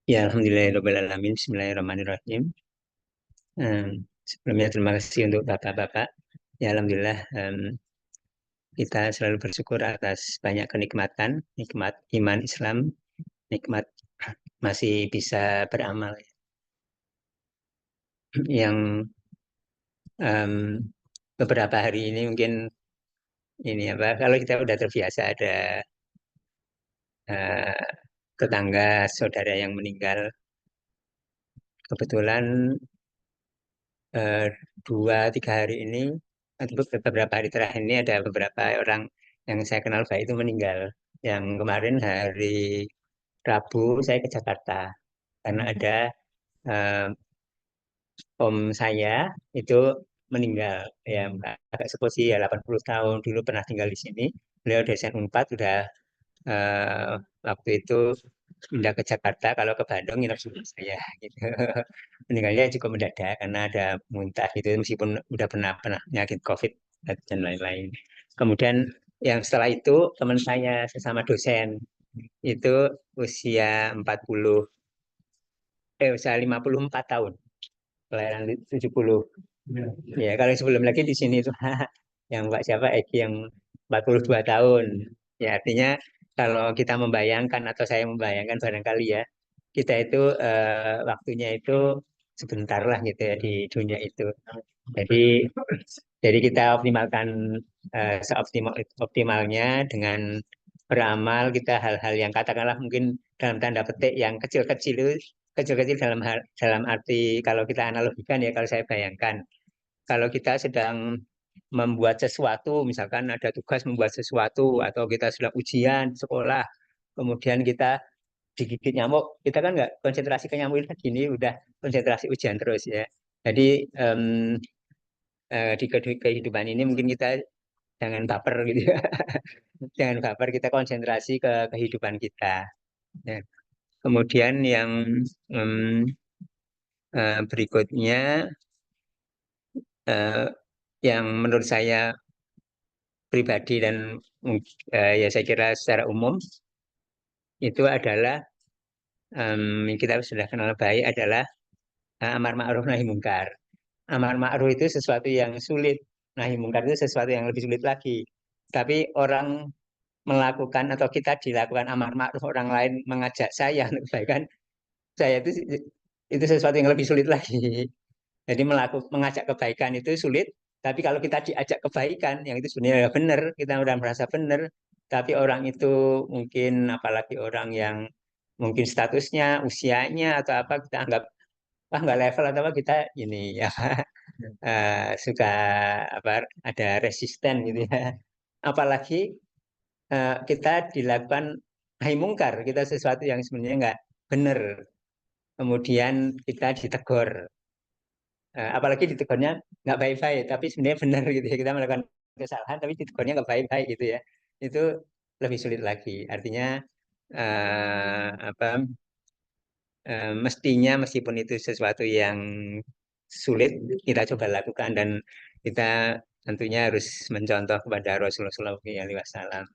Ya, alhamdulillahirobbilalamin. Bismillahirrahmanirrahim. Sebelumnya terima kasih untuk bapak-bapak. Ya, alhamdulillah, kita selalu bersyukur atas banyak kenikmatan, nikmat iman Islam, nikmat masih bisa beramal. Yang em, beberapa hari ini mungkin ini apa? Kalau kita udah terbiasa ada eh, tetangga, saudara yang meninggal, kebetulan eh, 2-3 hari ini atau beberapa hari terakhir ini ada beberapa orang yang saya kenal baik itu meninggal. Yang kemarin hari Rabu saya ke Jakarta karena ada eh, om saya itu meninggal, ya agak sepuh sih, ya 80 tahun, dulu pernah tinggal di sini. Beliau dosen Unpad, udah eh, waktu itu pindah ke Jakarta, kalau ke Bandung nginep sama saya gitu. Meninggalnya cukup mendadak karena ada muntah gitu, meskipun udah pernah pernah penyakit COVID dan lain-lain. Kemudian yang setelah itu teman saya sesama dosen itu usia 54 tahun, kelahiran 70. Ya, kalau yang sebelum lagi di sini itu yang Mbak siapa Eki yang 42 tahun. Ya, artinya kalau kita membayangkan atau saya membayangkan barangkali ya, kita itu waktunya itu sebentar lah gitu ya di dunia itu. Jadi jadi kita optimalkan seoptimal optimalnya dengan beramal, kita hal-hal yang katakanlah mungkin dalam tanda petik yang kecil-kecil itu, kecil-kecil dalam arti kalau kita analogikan, ya kalau saya bayangkan kalau kita sedang membuat sesuatu, misalkan ada tugas membuat sesuatu atau kita sedang ujian di sekolah, kemudian kita digigit nyamuk, kita kan nggak konsentrasi ke nyamuk itu gini, udah konsentrasi ujian terus ya. Jadi di kehidupan ini mungkin kita jangan baper gitu ya. Jangan baper, kita konsentrasi ke kehidupan kita. Ya. Kemudian yang em, berikutnya, eh, yang menurut saya pribadi dan ya saya kira secara umum itu adalah kita sudah kenal baik adalah amar ma'ruf nahi mungkar. Amar ma'ruf itu sesuatu yang sulit, nahi mungkar itu sesuatu yang lebih sulit lagi. Tapi orang melakukan atau kita dilakukan amar ma'ruf, orang lain mengajak saya untuk kebaikan, saya itu sesuatu yang lebih sulit lagi. Jadi mengajak kebaikan itu sulit, tapi kalau kita diajak kebaikan yang itu sebenarnya benar, kita udah merasa benar, tapi orang itu mungkin apalagi orang yang mungkin statusnya, usianya atau apa kita anggap wah nggak level atau apa, kita ini ya suka apa ada resisten gitu ya. Apalagi kita dilakukan hai mungkar, kita sesuatu yang sebenarnya nggak benar, kemudian kita ditegur. Apalagi ditegurnya nggak baik-baik, tapi sebenarnya benar gitu ya, kita melakukan kesalahan tapi ditegurnya nggak baik-baik gitu ya, itu lebih sulit lagi. Artinya apa mestinya meskipun itu sesuatu yang sulit kita coba lakukan, dan kita tentunya harus mencontoh kepada Rasulullah SAW.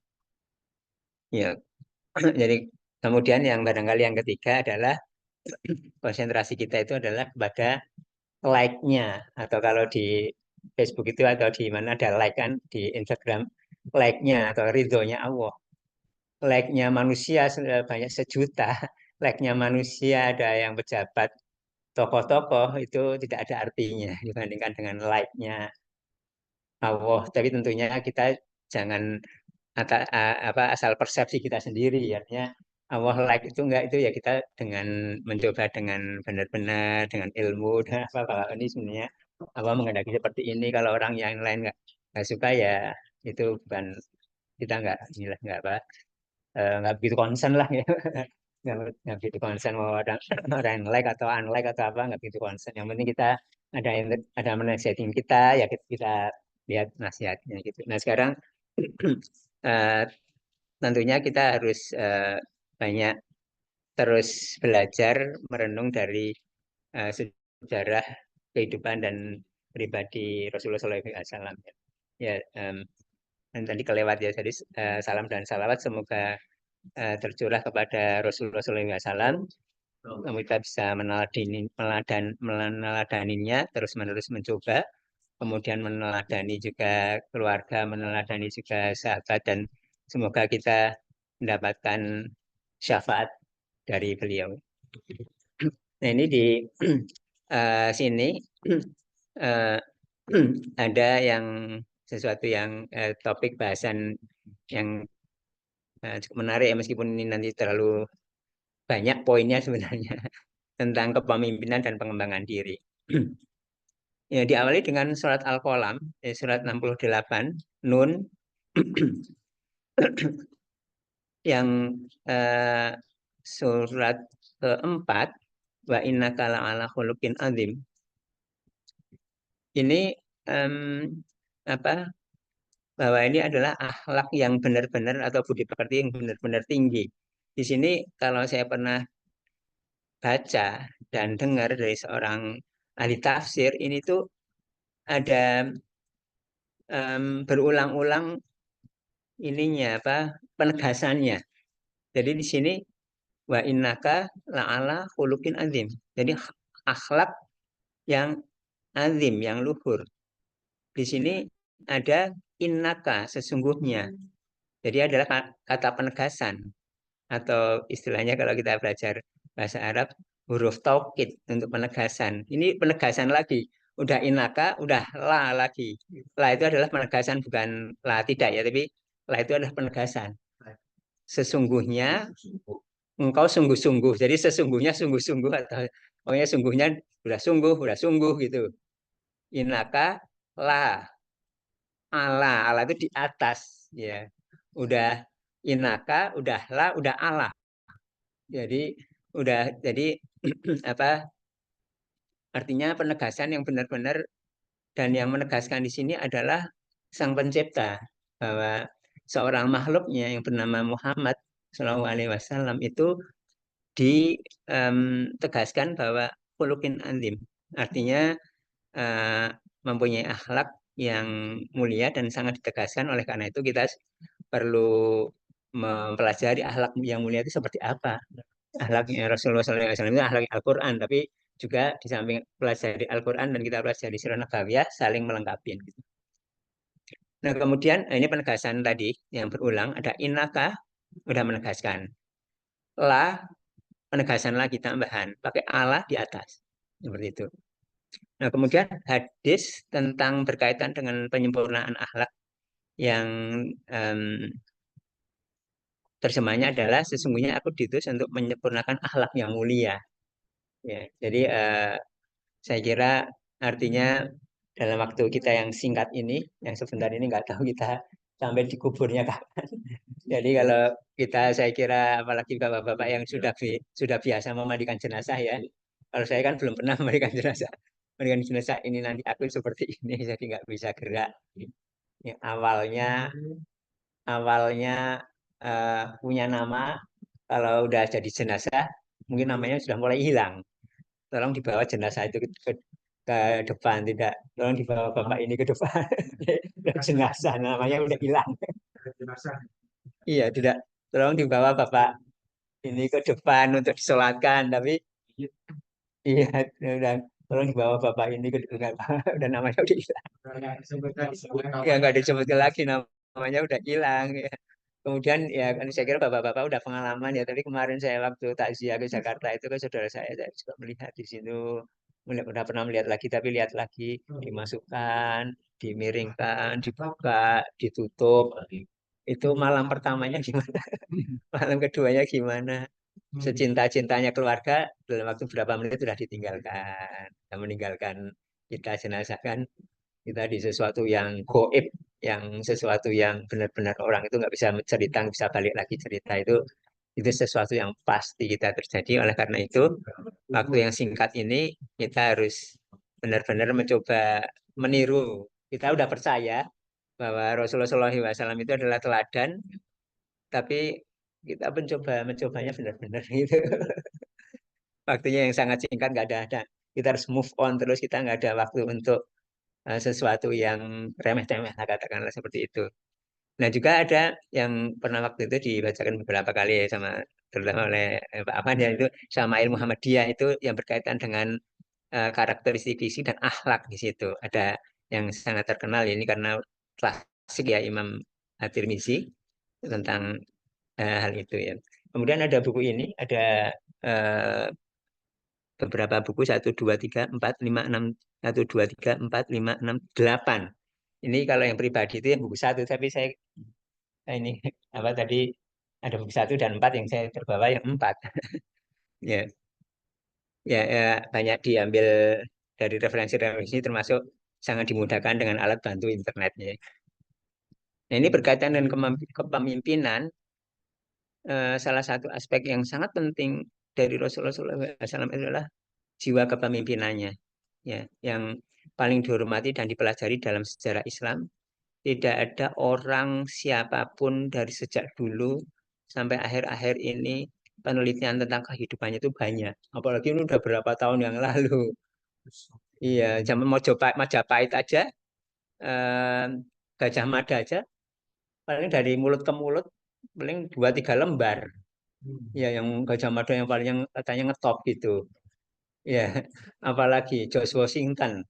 Ya, jadi kemudian yang barangkali yang ketiga adalah konsentrasi kita itu adalah kepada like-nya, atau kalau di Facebook itu atau di mana ada like kan di Instagram, like-nya atau ridhonya Allah. Like-nya manusia banyak sejuta, like-nya manusia ada yang pejabat, tokoh-tokoh, itu tidak ada artinya dibandingkan dengan like-nya Allah. Tapi tentunya kita jangan apa asal persepsi kita sendiri, artinya Allah like itu enggak, itu ya kita dengan mencoba dengan benar-benar dengan ilmu dan apa, kalau ini sebenarnya Allah menghendaki seperti ini, kalau orang yang lain nggak suka ya itu bukan, kita nggak inilah, nggak apa nggak begitu concern lah ya. Nggak begitu concern mau orang orang yang like atau unlike atau apa, nggak begitu concern, yang penting kita ada ada menasihatin kita, ya kita lihat nasihatnya gitu. Nah sekarang eh, tentunya kita harus banyak terus belajar merenung dari sejarah kehidupan dan pribadi Rasulullah SAW. Ya, dan tadi kelewat ya, jadi salam dan salawat semoga tercurah kepada Rasulullah SAW, Kamu kita bisa meneladaninya, terus-menerus mencoba, kemudian meneladani juga keluarga, meneladani juga sahabat, dan semoga kita mendapatkan syafaat dari beliau. Nah, ini di sini eh, ada yang sesuatu yang topik bahasan yang cukup menarik ya, meskipun ini nanti terlalu banyak poinnya sebenarnya tentang kepemimpinan dan pengembangan diri. Ya, diawali dengan surat Al-Qalam, surat 68, Nun, yang eh, surat keempat, wa innaka la'ala khuluqin azim. Ini em, apa bahwa ini adalah akhlak yang benar-benar atau budi pekerti yang benar-benar tinggi. Di sini kalau saya pernah baca dan dengar dari seorang ahli tafsir, ini tuh ada berulang-ulang ininya apa penegasannya. Jadi di sini wa innaka la'ala khuluqin azim. Jadi akhlak yang azim, yang luhur. Di sini ada innaka sesungguhnya. Jadi adalah kata penegasan atau istilahnya kalau kita belajar bahasa Arab huruf taukid untuk penegasan. Ini penegasan lagi. Udah inaka, udah la lagi. La itu adalah penegasan bukan la tidak ya, tapi la itu adalah penegasan. Sesungguhnya engkau sungguh-sungguh. Jadi sesungguhnya sungguh-sungguh atau pokoknya sungguhnya udah sungguh gitu. Inaka la ala itu di atas ya. Udah inaka, udah la, udah ala. Jadi udah jadi apa artinya penegasan yang benar-benar dan yang menegaskan di sini adalah Sang Pencipta bahwa seorang makhluknya yang bernama Muhammad Shallallahu Alaihi Wasallam itu ditegaskan bahwa khuluqin azim artinya eh, mempunyai akhlak yang mulia dan sangat ditegaskan. Oleh karena itu kita perlu mempelajari akhlak yang mulia itu seperti apa. Akhlaknya Rasulullah SAW itu akhlak Al-Quran, tapi juga di samping pelajari Al-Quran dan kita pelajari Sirah Nabawiyah saling melengkapi. Gitu. Nah kemudian ini penegasan tadi yang berulang ada inaka udah menegaskan, la penegasan lagi tambahan pakai Allah di atas seperti itu. Nah kemudian hadis tentang berkaitan dengan penyempurnaan akhlak yang em, terjemahnya adalah sesungguhnya aku diutus untuk menyempurnakan akhlak yang mulia. Ya, jadi saya kira artinya dalam waktu kita yang singkat ini, yang sebentar ini nggak tahu kita sampai di kuburnya kapan. Jadi kalau kita, saya kira apalagi bapak-bapak yang sudah biasa memandikan jenazah ya. Kalau saya kan belum pernah memandikan jenazah. Memandikan jenazah ini nanti aku seperti ini, jadi nggak bisa gerak. Ya, awalnya punya nama, kalau udah jadi jenazah, mungkin namanya sudah mulai hilang. Tolong dibawa jenazah itu ke depan, tidak. Tolong dibawa bapak ini ke depan. Jenazah namanya udah hilang. Iya, tidak. Tolong dibawa bapak ini ke depan untuk disolatkan. Tapi iya, udah. Tolong dibawa bapak ini ke depan. Udah namanya udah hilang. Ya nggak disebut lagi namanya udah hilang. Ya. Kemudian ya kan saya kira bapak-bapak udah pengalaman ya. Tapi kemarin saya waktu takziah ke Jakarta itu ke saudara saya juga melihat di situ. Udah pernah melihat lagi, tapi lihat lagi dimasukkan, dimiringkan, dibuka, ditutup. Itu malam pertamanya gimana? Malam keduanya gimana? Secinta-cintanya keluarga dalam waktu berapa menit sudah ditinggalkan. Kita meninggalkan kita jenazah kan kita di sesuatu yang goib, yang sesuatu yang benar-benar orang itu nggak bisa cerita, nggak bisa balik lagi cerita itu sesuatu yang pasti kita terjadi. Oleh karena itu, waktu yang singkat ini kita harus benar-benar mencoba meniru. Kita udah percaya bahwa Rasulullah SAW itu adalah teladan, tapi kita mencobanya benar-benar gitu. Waktunya yang sangat singkat nggak ada. Kita harus move on terus, kita nggak ada waktu untuk sesuatu yang remeh-temeh, lah, katakanlah seperti itu. Nah juga ada yang pernah waktu itu dibacakan beberapa kali ya sama terutama oleh Pak Afan ya, itu Syama'il Muhammadiyah itu yang berkaitan dengan karakteristik visi dan akhlak di situ. Ada yang sangat terkenal ini karena klasik ya, Imam At-Tirmizi tentang hal itu ya. Kemudian ada buku ini, ada eh, beberapa buku, 1, 2, 3, 4, 5, 6, 1, 2, 3, 4, 5, 6, 8. Ini kalau yang pribadi itu yang buku satu, tapi saya ini apa tadi, ada buku 1 dan 4, yang saya terbawa yang 4. Ya, ya, ya, banyak diambil dari referensi-referensi, termasuk sangat dimudahkan dengan alat bantu internetnya. Nah, ini berkaitan dengan kepemimpinan. Salah satu aspek yang sangat penting dari Rasulullah SAW adalah jiwa kepemimpinannya, ya, yang paling dihormati dan dipelajari dalam sejarah Islam. Tidak ada orang siapapun dari sejak dulu sampai akhir-akhir ini, penelitian tentang kehidupannya itu banyak. Apalagi ini udah berapa tahun yang lalu. Iya, zaman Majapahit aja, eh, Gajah Mada aja, paling dari mulut ke mulut, paling 2, 3 lembar. Ya, yang Gajah Mada yang paling yang katanya ngetop gitu. Ya, apalagi George Washington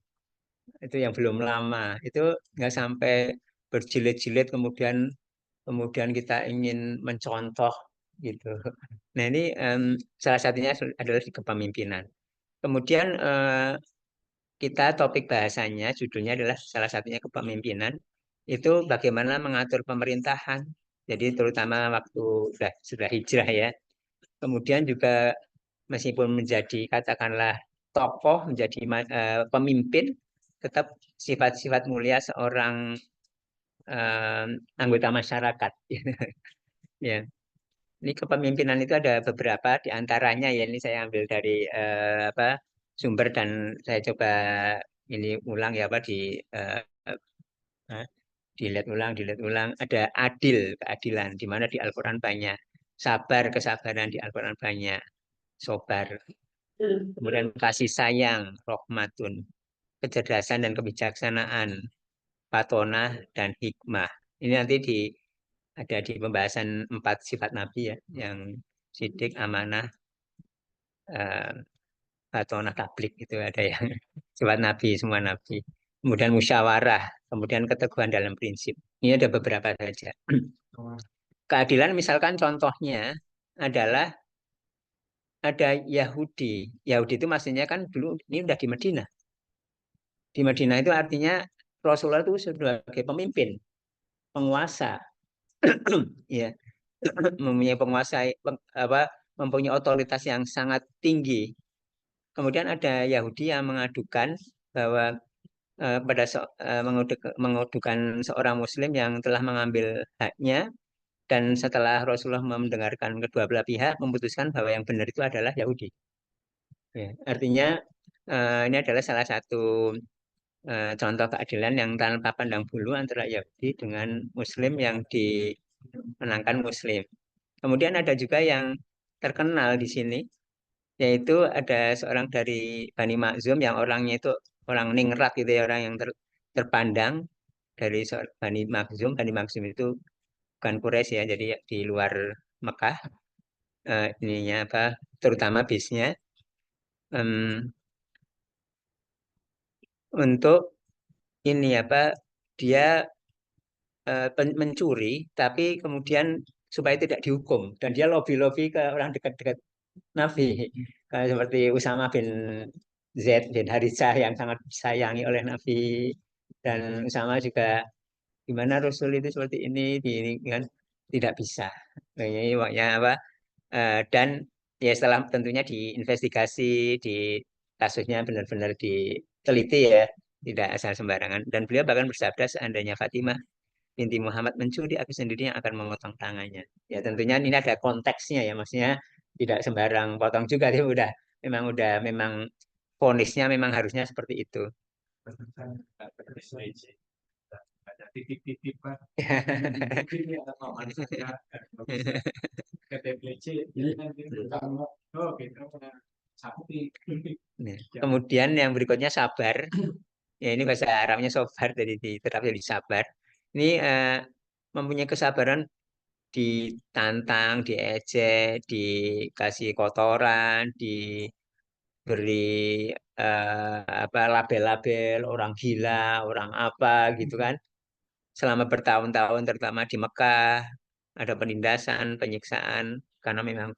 itu yang belum lama, itu nggak sampai berjilid-jilid, kemudian kemudian kita ingin mencontoh gitu. Nah, ini salah satunya adalah di kepemimpinan. Kemudian kita topik bahasanya, judulnya adalah salah satunya kepemimpinan. Itu bagaimana mengatur pemerintahan. Jadi terutama waktu sudah hijrah ya. Kemudian juga meskipun menjadi katakanlah tokoh, menjadi pemimpin, tetap sifat-sifat mulia seorang eh, anggota masyarakat. Ya, ini kepemimpinan itu ada beberapa di antaranya ya. Ini saya ambil dari apa, sumber, dan saya coba ini ulang ya, apa eh, eh, dilihat ulang. Ada adil, keadilan, di mana di Al-Quran banyak. Sabar, kesabaran di Al-Quran banyak. Sobar. Kemudian kasih sayang, rahmatun. Kecerdasan dan kebijaksanaan, patonah dan hikmah. Ini nanti ada di pembahasan 4 sifat Nabi ya, yang sidik, amanah, eh, patonah, tablik, itu ada yang sifat Nabi, semua Nabi. Kemudian musyawarah, kemudian keteguhan dalam prinsip. Ini ada beberapa saja. Keadilan misalkan contohnya adalah ada Yahudi. Yahudi itu maksudnya kan dulu ini udah di Medina. Di Medina itu artinya Rasulullah itu sebagai pemimpin, penguasa, ya, mempunyai apa, mempunyai otoritas yang sangat tinggi. Kemudian ada Yahudi yang mengadukan bahwa mengadukan seorang Muslim yang telah mengambil haknya, dan setelah Rasulullah mendengarkan kedua belah pihak, memutuskan bahwa yang benar itu adalah Yahudi. Ya, artinya ini adalah salah satu contoh keadilan yang tanpa pandang bulu antara Yahudi dengan Muslim yang dimenangkan Muslim. Kemudian ada juga yang terkenal di sini, yaitu ada seorang dari Bani Makhzum yang orangnya itu orang ningrat gitu ya, orang yang terpandang dari Bani Makhzum. Bani Makhzum itu bukan Quraisy ya, jadi di luar Mekah, ininya apa, terutama bisnya, em, untuk ini apa, dia mencuri, tapi kemudian supaya tidak dihukum, dan dia lobby-lobby ke orang dekat-dekat Nabi, kayak seperti Usama bin Zaid bin Harithah yang sangat disayangi oleh Nabi, dan Usama juga gimana Rasul itu seperti ini kan, tidak bisa. Ini pokoknya apa, dan ya setelah tentunya diinvestigasi, di kasusnya benar-benar diteliti ya, tidak asal sembarangan. Dan beliau bahkan bersabda, seandainya Fatimah binti Muhammad mencuri, aku sendiri yang akan memotong tangannya. Ya tentunya ini ada konteksnya ya, maksudnya tidak sembarang potong juga, dia memang vonisnya memang harusnya seperti itu. Ada titik-titik pak. Ini ada paman saya KTPC. Jadi nanti kamu oh kita sakti. Nah, kemudian yang berikutnya sabar. Ya, ini bahasa Arabnya sobar, jadi diterap jadi sabar. Ini mempunyai kesabaran ditantang, diejek, dikasih kotoran, diberi apa label-label orang gila, orang apa gitu kan. Selama bertahun-tahun terutama di Mekah ada penindasan, penyiksaan karena memang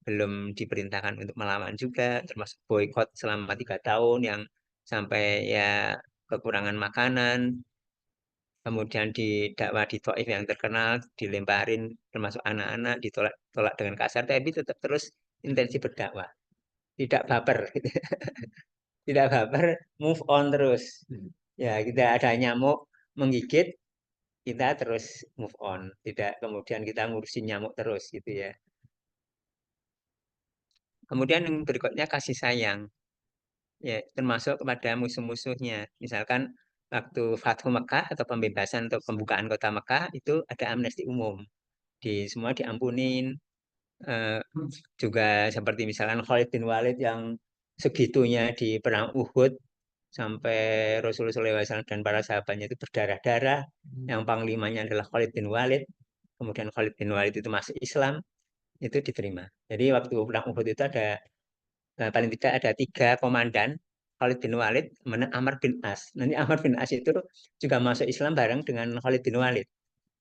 belum diperintahkan untuk melawan juga, termasuk boykot selama 3 tahun yang sampai ya kekurangan makanan. Kemudian didakwa di Taif yang terkenal, dilemparin termasuk anak-anak, ditolak tolak dengan kasar, tapi tetap terus intensif berdakwah. Tidak baper, gitu. Tidak baper, move on terus. Ya, kita ada nyamuk menggigit, kita terus move on. Tidak kemudian kita ngurusin nyamuk terus gitu ya. Kemudian yang berikutnya kasih sayang, ya termasuk kepada musuh-musuhnya. Misalkan waktu Fathu Mekah atau pembebasan atau pembukaan kota Mekah itu ada amnesti umum. Semua diampunin. Eh, Juga seperti misalkan Khalid bin Walid yang segitunya di perang Uhud sampai Rasulullah SAW dan para sahabatnya itu berdarah-darah. Yang panglimanya adalah Khalid bin Walid. Kemudian Khalid bin Walid itu masuk Islam, itu diterima. Jadi waktu perang Uhud itu ada paling tidak ada 3 komandan. Khalid bin Walid, kemudian Amr bin As. Nanti Amr bin As itu juga masuk Islam bareng dengan Khalid bin Walid.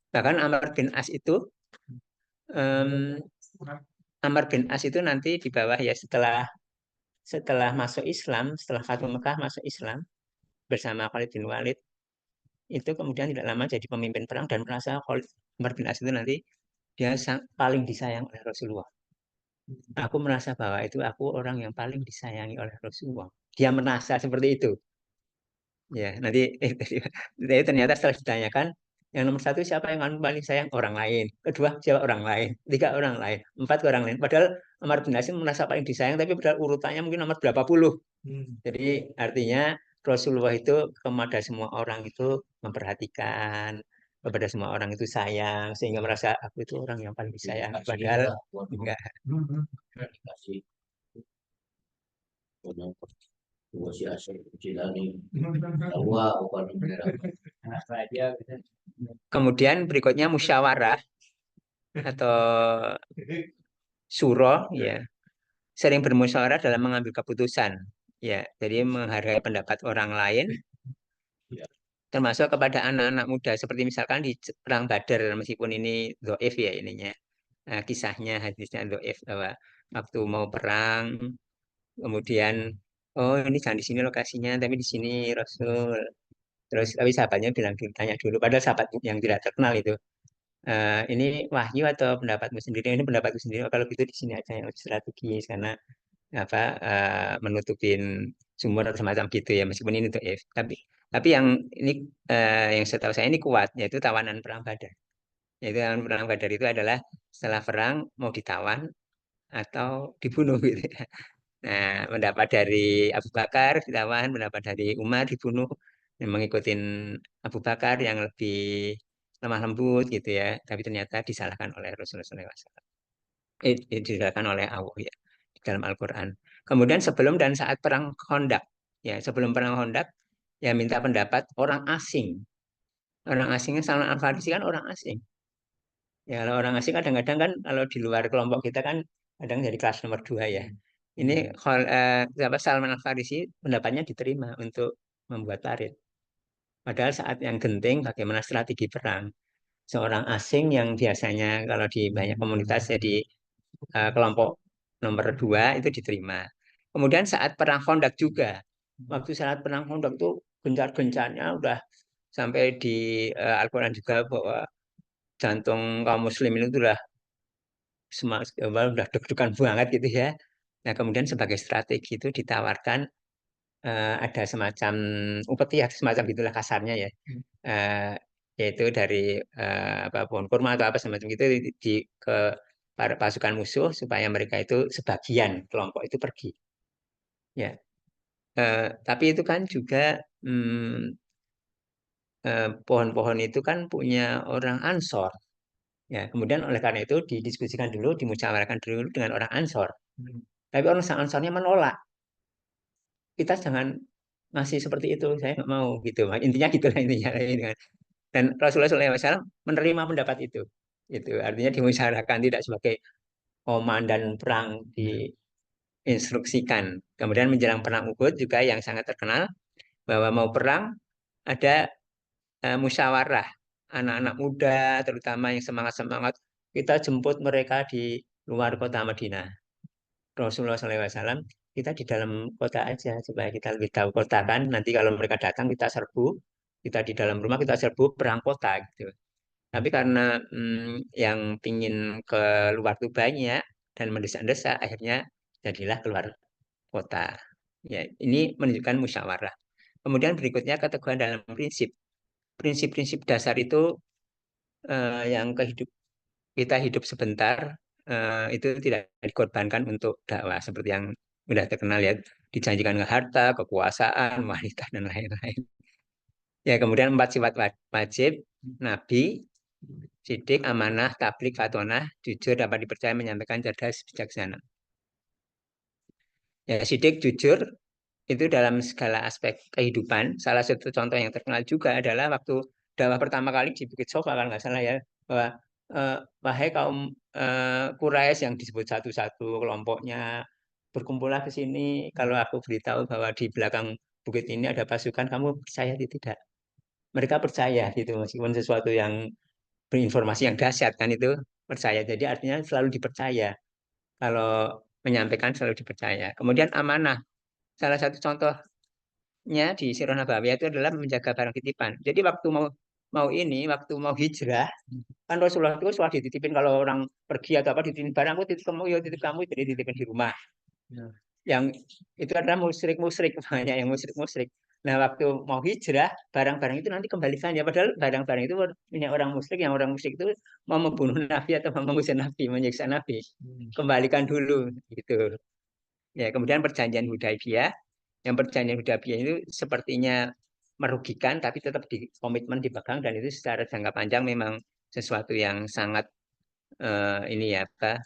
Bahkan em, Amr bin As itu nanti di bawah ya setelah setelah masuk Islam, setelah Fathu Mekah masuk Islam bersama Khalid bin Walid, itu kemudian tidak lama jadi pemimpin perang dan merasa Khalid Amr bin As itu nanti dia paling disayang oleh Rasulullah. Aku merasa bahwa itu aku orang yang paling disayangi oleh Rasulullah. Dia merasa seperti itu. Ya, nanti tapi ternyata setelah ditanyakan, yang nomor satu siapa yang kamu paling sayang? Orang lain. Kedua, siapa orang lain? Tiga orang lain. Empat ke orang lain. Padahal Amar bin Hasim merasa paling disayang, tapi padahal urutannya mungkin nomor berapa puluh. Jadi artinya Rasulullah itu kepada semua orang itu memperhatikan, kepada semua orang itu sayang, sehingga merasa aku itu orang yang paling disayang. Padahal enggak. Dikasih si asal Cilani bahwa bukan anak raja gitu. Kemudian berikutnya musyawarah atau suro, ya sering bermusyawarah dalam mengambil keputusan. Ya, jadi menghargai pendapat orang lain, termasuk kepada anak-anak muda. Seperti misalkan di Perang Badar, meskipun ini doif ya ininya. Kisahnya, hadisnya doif bahwa waktu mau perang, kemudian, oh ini jangan di sini lokasinya, tapi di sini Rasul. Terus, tapi sahabatnya bilang, ditanya dulu. Padahal sahabat yang tidak terkenal itu. Ini wahyu atau pendapatmu sendiri? Ini pendapatku sendiri. Oh, kalau gitu di sini aja yang lebih strategis karena apa menutupin sumber atau semacam gitu ya meskipun ini dhaif tapi yang ini yang setahu saya ini kuat yaitu tawanan perang Badar, yaitu tawanan perang Badar itu adalah setelah perang mau ditawan atau dibunuh gitu ya. Nah, pendapat dari Abu Bakar ditawan, pendapat dari Umar dibunuh, dan mengikuti Abu Bakar yang lebih lemah lembut gitu ya, tapi ternyata disalahkan oleh Rasulullah SAW. Dijelaskan oleh Allah ya di dalam Al-Quran. Kemudian sebelum dan saat perang Khandaq, ya sebelum perang Khandaq, ya minta pendapat orang asing. Orang asingnya Salman Al Farisi kan orang asing. Ya kalau orang asing kadang-kadang kan kalau di luar kelompok kita kan kadang jadi kelas nomor 2 ya. Ini siapa Salman Al Farisi pendapatnya diterima untuk membuat parit. Padahal saat yang genting bagaimana strategi perang. Seorang asing yang biasanya kalau di banyak komunitas jadi kelompok nomor 2 itu diterima. Kemudian saat perang Khandaq juga, waktu saat perang Khandaq itu gencar-gencarnya udah sampai di Al-Quran juga bahwa jantung kaum muslimin itu udah deg-degan banget gitu ya. Nah kemudian sebagai strategi itu ditawarkan ada semacam upeti ya semacam itulah kasarnya ya. Eh, Yaitu dari apa pohon kurma atau apa semacam itu ke para pasukan musuh supaya mereka itu sebagian kelompok itu pergi. Ya, tapi itu kan juga pohon-pohon itu kan punya orang Ansor. Ya, kemudian oleh karena itu didiskusikan dulu, dimusyawarahkan dulu dengan orang Ansor. Tapi orang Ansornya menolak. Kita jangan ngasih seperti itu, saya nggak mau gitu. Intinya gitulah intinya. Dan Rasulullah SAW menerima pendapat itu. Itu artinya dimusyawarahkan, tidak sebagai komandan perang diinstruksikan. Kemudian menjelang perang Uhud juga yang sangat terkenal bahwa mau perang ada musyawarah anak-anak muda terutama yang semangat-semangat, kita jemput mereka di luar kota Madinah. Rasulullah SAW, kita di dalam kota aja supaya kita lebih tahu kota kan. Nanti kalau mereka datang kita serbu, kita di dalam rumah kita serbu perang kota gitu. Tapi karena yang pingin keluar tuh banyak dan mendesak-desak, akhirnya jadilah keluar kota. Ya, ini menunjukkan musyawarah. Kemudian berikutnya keteguhan dalam prinsip. Prinsip-prinsip dasar itu yang kita hidup sebentar itu tidak dikorbankan untuk dakwah seperti yang sudah terkenal ya, dijanjikan ke harta, kekuasaan, wanita dan lain-lain. Ya, kemudian 4 sifat wajib Nabi, sidik, amanah, tablik, fatonah, jujur, dapat dipercaya, menyampaikan, cerdas, bijaksana. Ya, sidik, jujur itu dalam segala aspek kehidupan. Salah satu contoh yang terkenal juga adalah waktu dakwah pertama kali di Bukit Sofa kalau nggak salah ya, bahwa eh, wahai kaum Quraisy yang disebut satu-satu kelompoknya, berkumpullah ke sini. Kalau aku beritahu bahwa di belakang bukit ini ada pasukan, kamu percaya atau tidak? Mereka percaya gitu, meskipun sesuatu yang berinformasi yang dahsyat kan itu percaya. Jadi artinya selalu dipercaya. Kalau menyampaikan selalu dipercaya. Kemudian amanah. Salah satu contohnya di Sirah Nabawiyah itu adalah menjaga barang titipan. Jadi waktu mau hijrah, kan Rasulullah itu selalu dititipin kalau orang pergi atau apa dititipin barang, aku titip kamu, ya titip kamu, jadi dititipin di rumah. Ya. Yang itu adalah musyrik-musyrik, banyak yang musyrik-musyrik. Nah, waktu mau hijrah, barang-barang itu nanti kembalikan ya. Padahal barang-barang itu punya orang musyrik, yang orang musyrik itu mau membunuh Nabi atau mau mengusir Nabi, menyiksa Nabi. Kembalikan dulu, gitu. Ya, kemudian perjanjian Hudaybiyah. Yang perjanjian Hudaybiyah itu sepertinya merugikan, tapi tetap di komitmen dipegang dan itu secara jangka panjang memang sesuatu yang sangat ini ya, apa,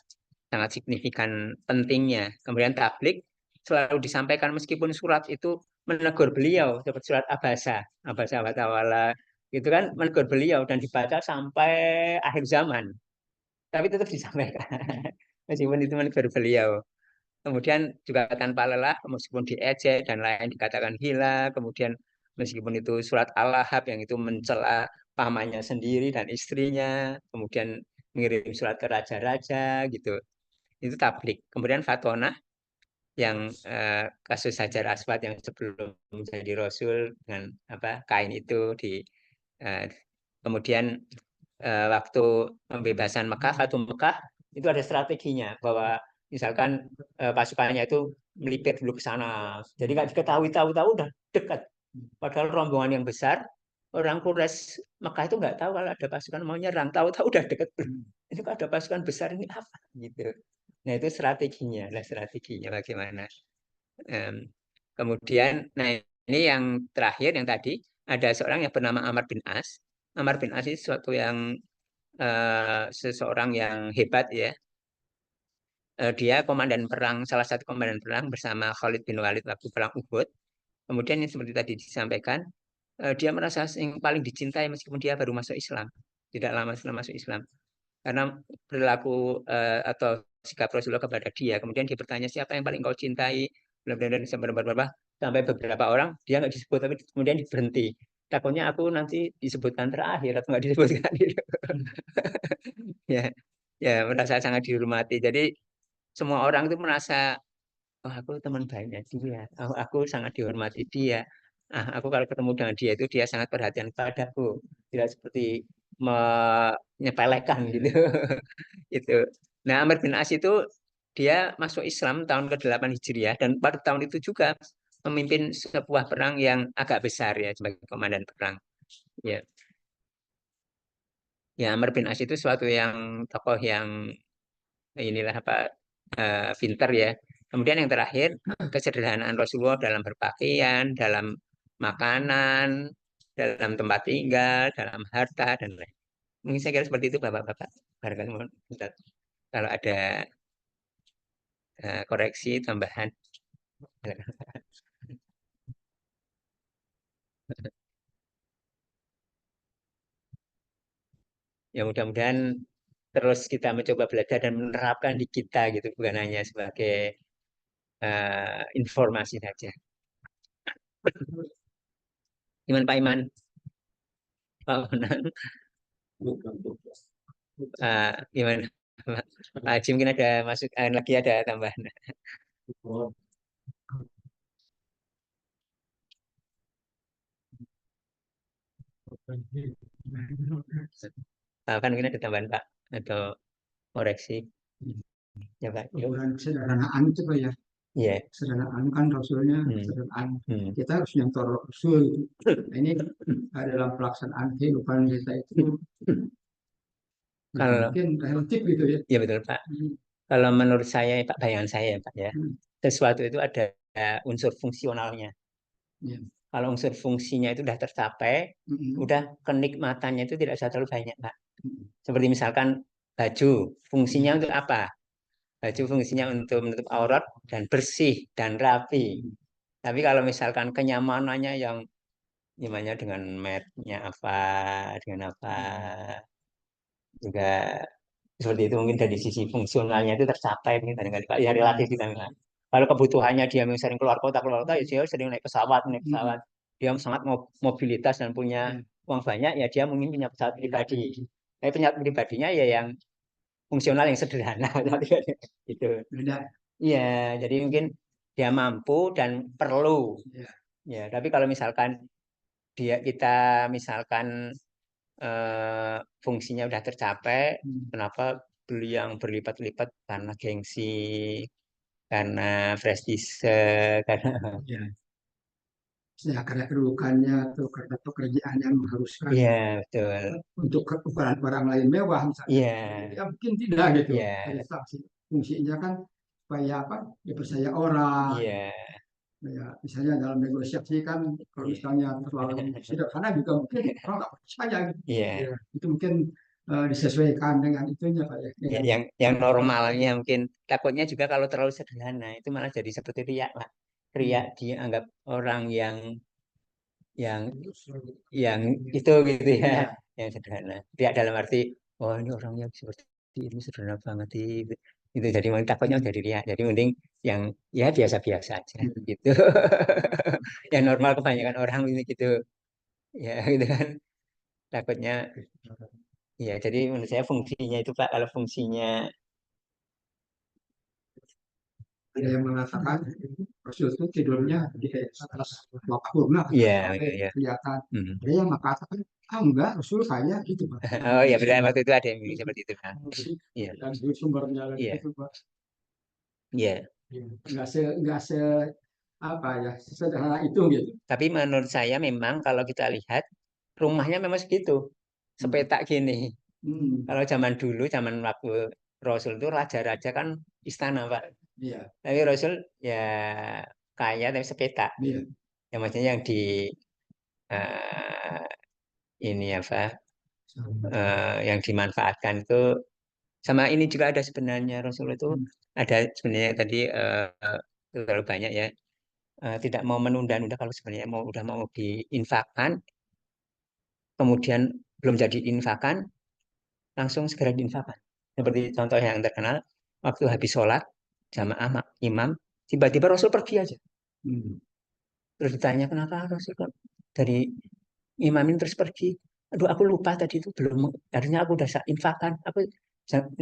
sangat signifikan pentingnya. Kemudian tablik selalu disampaikan meskipun surat itu menegur beliau seperti surat Abasa, Abasa wa Tawala itu kan menegur beliau dan dibaca sampai akhir zaman, tapi tetap disampaikan meskipun itu menegur beliau. Kemudian juga tanpa lelah, meskipun diejek dan lain dikatakan gila, kemudian meskipun itu surat Al-Lahab yang itu mencela pamannya sendiri dan istrinya, kemudian mengirim surat ke raja-raja gitu. Itu tablik. Kemudian fatwa yang kasus Hajar Aswad yang sebelum menjadi Rasul dengan apa kain itu di eh, kemudian waktu pembebasan Mekah, Fatu Mekah itu ada strateginya bahwa misalkan pasukannya itu melipir dulu ke sana, jadi nggak diketahui tahu-tahu udah dekat. Padahal rombongan yang besar, orang Quraisy Mekah itu nggak tahu kalau ada pasukan mau nyerang, tahu-tahu udah dekat. Ini kok ada pasukan besar ini apa gitu. Nah itu strateginya, lah strateginya bagaimana. Em, kemudian, nah ini yang terakhir yang tadi ada seorang yang bernama Amr bin As. Amr bin As itu suatu yang seseorang yang hebat ya. Dia komandan perang, salah satu komandan perang bersama Khalid bin Walid waktu perang Uhud. Kemudian yang seperti tadi disampaikan, dia merasa yang paling dicintai meskipun dia baru masuk Islam, tidak lama setelah masuk Islam. Karena perilaku atau sikap Rasulullah kepada dia. Kemudian dia bertanya siapa yang paling kau cintai, benar-benar sampai beberapa orang dia nggak disebut tapi kemudian berhenti. Takutnya aku nanti disebutkan terakhir atau nggak disebutkan gitu. Ya, ya merasa sangat dihormati. Jadi semua orang itu merasa, oh aku teman baiknya dia, aku sangat dihormati dia. Aku kalau ketemu dengan dia itu dia sangat perhatian padaku, tidak seperti menyepelekan gitu. Itu. Nah, Amr bin As itu dia masuk Islam tahun ke-8 Hijriah dan pada tahun itu juga memimpin sebuah perang yang agak besar ya sebagai komandan perang. Ya, ya Amr bin As itu suatu yang tokoh yang inilah apa pinter ya. Kemudian yang terakhir kesederhanaan Rasulullah dalam berpakaian, dalam makanan, dalam tempat tinggal, dalam harta dan lain. Mungkin saya kira seperti itu Bapak-bapak. Barangkali kalau ada koreksi tambahan. Ya mudah-mudahan terus kita mencoba belajar dan menerapkan di kita gitu, bukan hanya sebagai informasi saja. Gimana Pak Iman? Pak Menang, gimana? Pak Haji mungkin ada masuk lagi ada tambahan. Kan mungkin ada tambahan Pak atau koreksi. Ya Pak. Sederhanaan itu Pak ya. Iya. Sederhanaan kan Rasulnya sederhanaan. Kita harus nyentuh Rasul. Nah, ini dalam pelaksanaan kehidupan kita itu kalau mungkin relatif gitu ya. Iya betul Pak. Kalau menurut saya Pak, bayangan saya Pak ya, sesuatu itu ada unsur fungsionalnya. Kalau unsur fungsinya itu sudah tercapai, udah kenikmatannya itu tidak usah terlalu banyak Pak. Seperti misalkan baju, fungsinya untuk apa? Baju fungsinya untuk menutup aurat dan bersih dan rapi. Tapi kalau misalkan kenyamanannya yang gimana dengan matnya apa, dengan apa, juga seperti itu mungkin dari sisi fungsionalnya itu tercapai mungkin kadang-kadang Pak. Ya relatif kita bilang. Kalau kebutuhannya dia yang sering keluar kota ya dia sering naik pesawat. Dia sangat mobilitas dan punya uang banyak, ya dia mungkin punya pesawat pribadi. Tapi punya pribadinya ya yang fungsional yang sederhana gitu. Iya, jadi mungkin dia mampu dan perlu. Ya, tapi kalau misalkan kita misalkan fungsinya udah tercapai, kenapa beli yang berlipat-lipat karena gengsi, karena prestisce, karena ya karena kedudukannya atau karena pekerjaan yang mengharuskan betul. Untuk ukuran orang lain mewah misalnya, ya mungkin tidak gitu. Fungsinya kan supaya apa? Dipercaya orang. Ya, misalnya dalam negosiasi kan kalau misalnya terlalu sederhana juga mungkin orang nggak percaya gitu. Ya, itu mungkin disesuaikan dengan itunya Pak ya. Yang normalnya mungkin takutnya juga kalau terlalu sederhana itu malah jadi seperti riak lah. Riak dianggap orang yang yang itu gitu ya, yang sederhana. Riak dalam arti, oh ini orangnya seperti ini sederhana banget itu jadi takutnya jadi riak. Jadi mending yang ya biasa-biasa aja gitu. Yang normal kebanyakan orang ini gitu. Ya gitu kan. Takutnya ya jadi menurut saya fungsinya itu Pak, kalau fungsinya ada yang mengatakan Rasul itu tidurnya di atas kurma kelihatan. Ada yang mengatakan enggak, Rasul kaya gitu Pak. Oh ya benar, waktu itu ada yang bilang seperti itu Pak. Iya. Dan sumbernya lagi itu Pak. Iya. Enggak se apa ya sesederhana itu gitu. Tapi menurut saya memang kalau kita lihat rumahnya memang segitu, sepetak gini. Kalau zaman dulu, zaman waktu Rasul itu raja-raja kan istana Pak. Tapi Rasul ya kaya tapi sepetak. Ya maksudnya yang di ini apa yang dimanfaatkan itu sama ini juga ada sebenarnya Rasul itu ada sebenarnya tadi terlalu banyak ya. Tidak mau menunda-nunda kalau sebenarnya udah mau diinfakkan, kemudian belum jadi infakkan, langsung segera diinfakkan. Seperti contoh yang terkenal, waktu habis sholat, jamaah imam, tiba-tiba Rasul pergi aja. Terus ditanya kenapa Rasul kok dari imam ini terus pergi. Aduh aku lupa tadi itu belum, harusnya aku udah infakkan.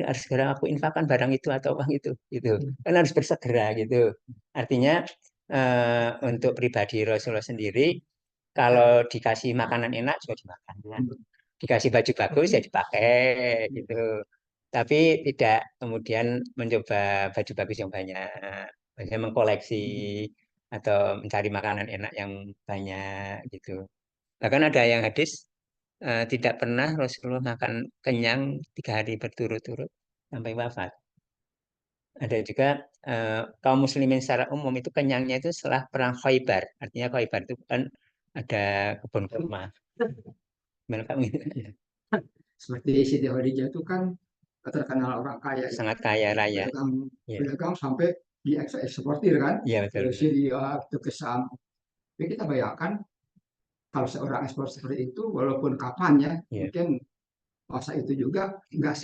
Harus segera aku infakkan barang itu atau uang itu. Gitu. Kan harus bersegera gitu. Artinya untuk pribadi Rasulullah sendiri, kalau dikasih makanan enak juga dimakan, dikasih baju bagus ya dipakai gitu. Tapi tidak kemudian mencoba baju bagus yang banyak, misalnya mengkoleksi atau mencari makanan enak yang banyak gitu. Bahkan ada yang hadis tidak pernah Rasulullah makan kenyang 3 hari berturut-turut sampai wafat. Ada juga kaum muslimin secara umum itu kenyangnya itu setelah perang Khaybar. Artinya Khaybar itu kan ada kebun kurma. Gimana Pak? Seperti Siti Khadijah itu kan terkenal orang kaya. Sangat kaya raya. Pedagang sampai dieksportir kan. Iya betul. Ke Syria, ke Sam. Jadi kita bayangkan kalau seorang ekspor seperti itu, walaupun kapan ya, mungkin masa itu juga nggak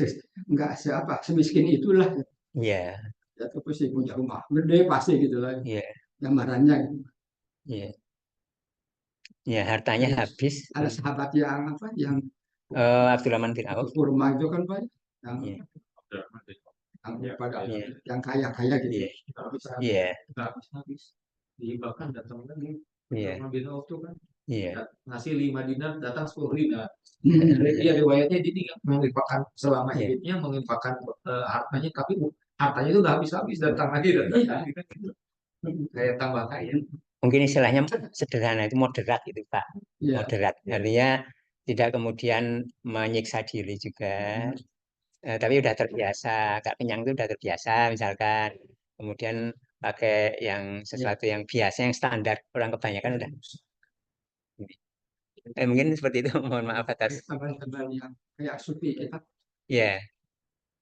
apa semiskin itulah. Iya. Ya itu pasti punya rumah gede pasti gitu lah Iya. gambarannya gitu. Iya. Ya, hartanya habis. Ada sahabat yang apa yang Abdurrahman bin Auf. kurma itu kan Pak yang Iya. pada Iya. yang kaya-kaya gitu. Iya. Bisa Iya. habis. Bahkan datang lagi. Iya. Bin Auf itu kan Iya. ngasih 5 dinar datang 10 dinar. Iya riwayatnya jadi menginfakkan selama hidupnya menginfakkan hartanya tapi hartanya itu udah habis-habis datang lagi kayak tambah kaya. Mungkin istilahnya sederhana itu moderat itu Pak. Moderat. Artinya tidak kemudian menyiksa diri juga. Tapi udah terbiasa, Kak kenyang itu udah terbiasa misalkan. Kemudian pakai yang sesuatu yang biasa, yang standar. Orang kebanyakan udah. Mungkin seperti itu. Mohon maaf atas. Yang kayak supi kita. Iya.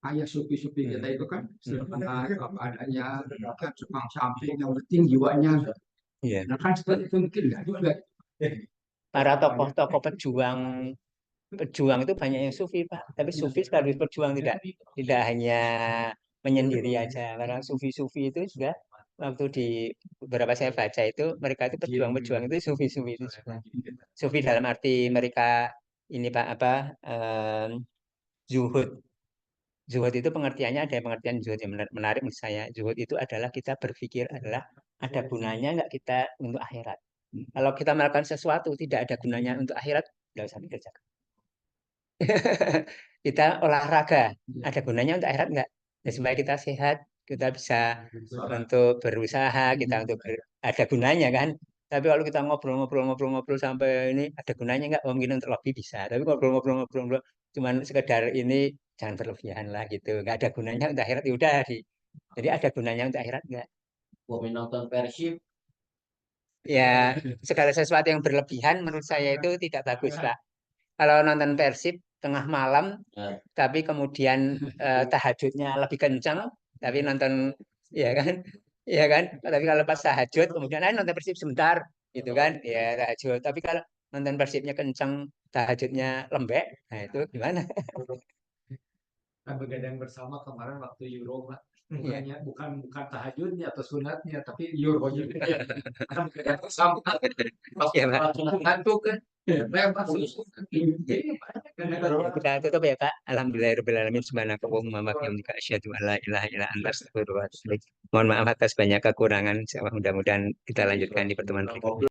Kayak supi-supi kita itu kan sederhana apa adanya, kan cuma samping yang penting jiwanya. Iya. Nah kan seperti itu mungkin nggak juga. Para tokoh-tokoh pejuang itu banyak yang sufi Pak. Tapi sufi sekaligus berjuang tidak hanya menyendiri aja. Karena sufi-sufi itu juga waktu di beberapa saya baca itu mereka itu pejuang-pejuang itu sufi-sufi itu juga. Sufi dalam arti mereka ini Pak apa zuhud. Zuhud itu pengertiannya ada pengertian zuhud yang menarik menurut saya. Zuhud itu adalah kita berpikir adalah ada gunanya nggak kita untuk akhirat. Kalau kita melakukan sesuatu tidak ada gunanya untuk akhirat, nggak usah dikerjakan. Kita olahraga, ada gunanya untuk akhirat nggak? Ya, supaya kita sehat, kita bisa untuk berusaha, kita untuk ada gunanya kan? Tapi kalau kita ngobrol-ngobrol sampai ini ada gunanya nggak? Oh, mungkin untuk lebih bisa. Tapi ngobrol-ngobrol cuman sekedar ini jangan berlebihan lah gitu. Nggak ada gunanya untuk akhirat, ya udah. Jadi ada gunanya untuk akhirat nggak? Mau nonton Persib Ya, segala sesuatu yang berlebihan menurut saya itu tidak bagus, Pak. Kalau nonton Persib tengah malam, tapi kemudian tahajudnya lebih kencang, tapi nonton, ya kan, ya kan. Tapi kalau pas tahajud, kemudian nonton Persib sebentar, gitu kan, ya tahajud. Tapi kalau nonton Persibnya kencang, tahajudnya lembek, nah itu gimana? Kita begadang bersama kemarin waktu Euro Pak. Bukannya bukan tahajudnya atau sunatnya tapi Euronya. Kita begadang bersama. Iya, Pak. Ngantuk kan. Kita tutup ya Kak. Alhamdulillahirrahmanirrahim. Subhanakallahumma wa bihamdika asyhadu an la ilaha illa anta astaghfiruka wa atubu ilaik. Mohon maaf atas banyak kekurangan. Mudah-mudahan kita lanjutkan di pertemuan berikutnya.